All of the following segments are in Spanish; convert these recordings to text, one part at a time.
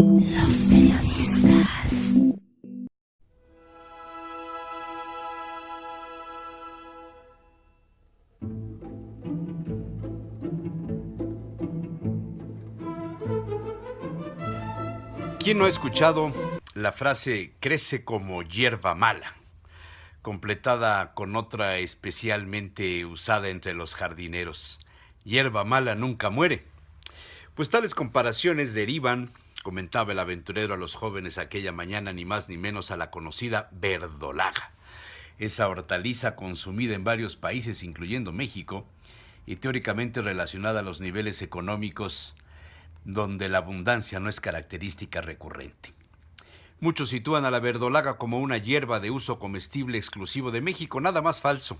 Los periodistas. ¿Quién no ha escuchado la frase crece como hierba mala, completada con otra especialmente usada entre los jardineros? Hierba mala nunca muere. Pues tales comparaciones derivan, comentaba el aventurero a los jóvenes aquella mañana, ni más ni menos a la conocida verdolaga, esa hortaliza consumida en varios países, incluyendo México, y teóricamente relacionada a los niveles económicos donde la abundancia no es característica recurrente. Muchos sitúan a la verdolaga como una hierba de uso comestible exclusivo de México, nada más falso.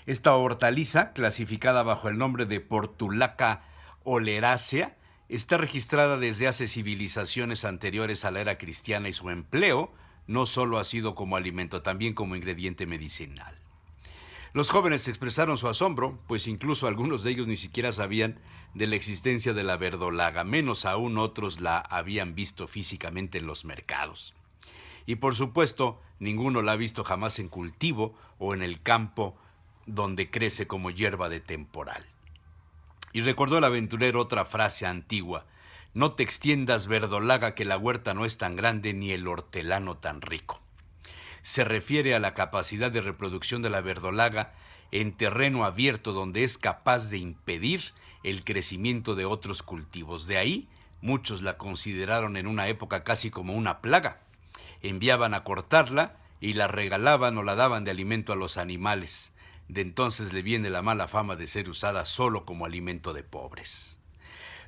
Esta hortaliza, clasificada bajo el nombre de Portulaca oleracea, está registrada desde hace civilizaciones anteriores a la era cristiana y su empleo no solo ha sido como alimento, también como ingrediente medicinal. Los jóvenes expresaron su asombro, pues incluso algunos de ellos ni siquiera sabían de la existencia de la verdolaga, menos aún otros la habían visto físicamente en los mercados. Y por supuesto, ninguno la ha visto jamás en cultivo o en el campo donde crece como hierba de temporal. Y recordó el aventurero otra frase antigua: no te extiendas, verdolaga, que la huerta no es tan grande ni el hortelano tan rico. Se refiere a la capacidad de reproducción de la verdolaga en terreno abierto donde es capaz de impedir el crecimiento de otros cultivos. De ahí, muchos la consideraron en una época casi como una plaga. Enviaban a cortarla y la regalaban o la daban de alimento a los animales. De entonces le viene la mala fama de ser usada solo como alimento de pobres.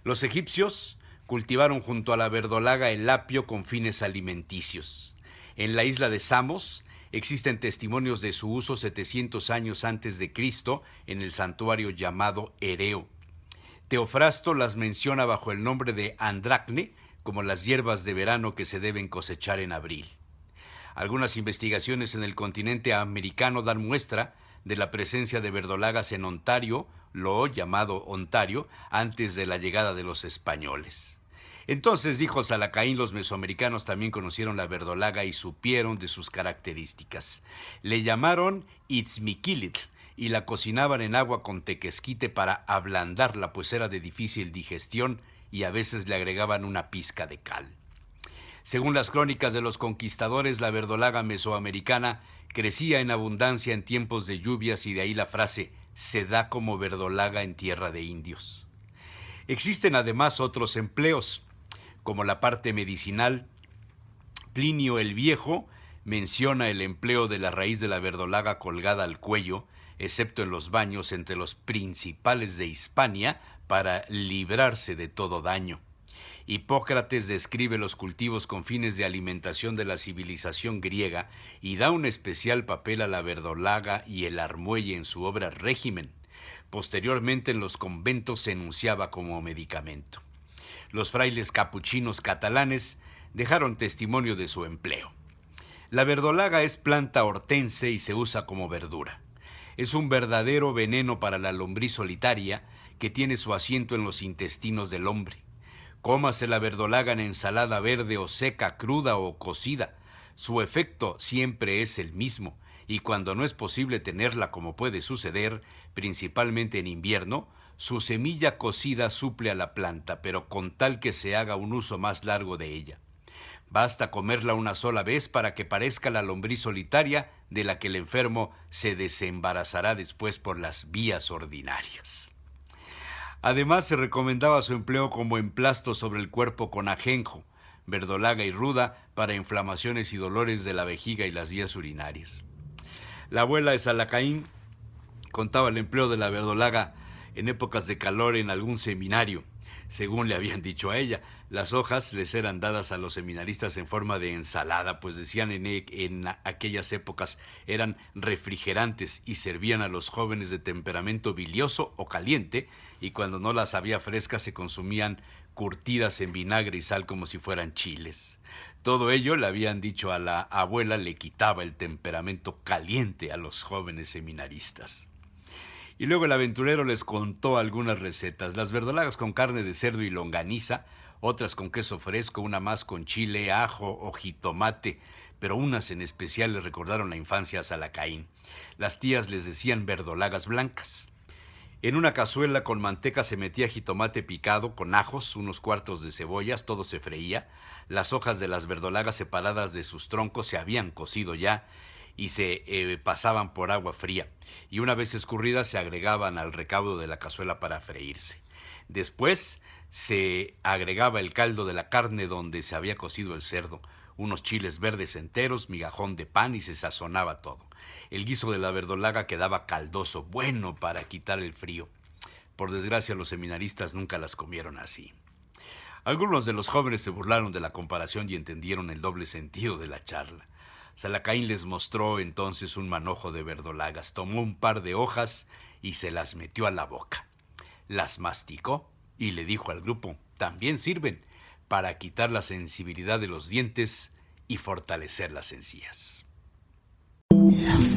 Los egipcios cultivaron junto a la verdolaga el apio con fines alimenticios. En la isla de Samos existen testimonios de su uso 700 años antes de Cristo en el santuario llamado Ereo. Teofrasto las menciona bajo el nombre de andracne, como las hierbas de verano que se deben cosechar en abril. Algunas investigaciones en el continente americano dan muestra de la presencia de verdolagas en Ontario, lo llamado Ontario, antes de la llegada de los españoles. Entonces, dijo Salacaín, los mesoamericanos también conocieron la verdolaga y supieron de sus características. Le llamaron itzmiquilitl y la cocinaban en agua con tequesquite para ablandarla, pues era de difícil digestión, y a veces le agregaban una pizca de cal. Según las crónicas de los conquistadores, la verdolaga mesoamericana crecía en abundancia en tiempos de lluvias, y de ahí la frase se da como verdolaga en tierra de indios. Existen además otros empleos, como la parte medicinal. Plinio el Viejo menciona el empleo de la raíz de la verdolaga colgada al cuello, excepto en los baños, entre los principales de Hispania, para librarse de todo daño. Hipócrates describe los cultivos con fines de alimentación de la civilización griega y da un especial papel a la verdolaga y el armuelle en su obra Régimen. Posteriormente, en los conventos se enunciaba como medicamento. Los frailes capuchinos catalanes dejaron testimonio de su empleo. La verdolaga es planta hortense y se usa como verdura. Es un verdadero veneno para la lombriz solitaria que tiene su asiento en los intestinos del hombre. Cómase la verdolaga en ensalada verde o seca, cruda o cocida. Su efecto siempre es el mismo, y cuando no es posible tenerla, como puede suceder, principalmente en invierno, su semilla cocida suple a la planta, pero con tal que se haga un uso más largo de ella. Basta comerla una sola vez para que parezca la lombriz solitaria de la que el enfermo se desembarazará después por las vías ordinarias. Además, se recomendaba su empleo como emplasto sobre el cuerpo con ajenjo, verdolaga y ruda para inflamaciones y dolores de la vejiga y las vías urinarias. La abuela de Salacaín contaba el empleo de la verdolaga en épocas de calor en algún seminario. Según le habían dicho a ella, las hojas les eran dadas a los seminaristas en forma de ensalada, pues decían en aquellas épocas eran refrigerantes y servían a los jóvenes de temperamento bilioso o caliente, y cuando no las había frescas se consumían curtidas en vinagre y sal como si fueran chiles. Todo ello, le habían dicho a la abuela, le quitaba el temperamento caliente a los jóvenes seminaristas. Y luego el aventurero les contó algunas recetas: las verdolagas con carne de cerdo y longaniza, otras con queso fresco, una más con chile, ajo o jitomate, pero unas en especial le recordaron la infancia a Salacaín. Las tías les decían verdolagas blancas. En una cazuela con manteca se metía jitomate picado con ajos, unos cuartos de cebollas, todo se freía. Las hojas de las verdolagas separadas de sus troncos se habían cocido ya y se pasaban por agua fría. Y una vez escurridas se agregaban al recaudo de la cazuela para freírse. Después se agregaba el caldo de la carne donde se había cocido el cerdo, unos chiles verdes enteros, migajón de pan y se sazonaba todo. El guiso de la verdolaga quedaba caldoso, bueno para quitar el frío. Por desgracia, los seminaristas nunca las comieron así. Algunos de los jóvenes se burlaron de la comparación y entendieron el doble sentido de la charla. Salacaín les mostró entonces un manojo de verdolagas, tomó un par de hojas y se las metió a la boca. Las masticó y le dijo al grupo: también sirven para quitar la sensibilidad de los dientes y fortalecer las encías. Los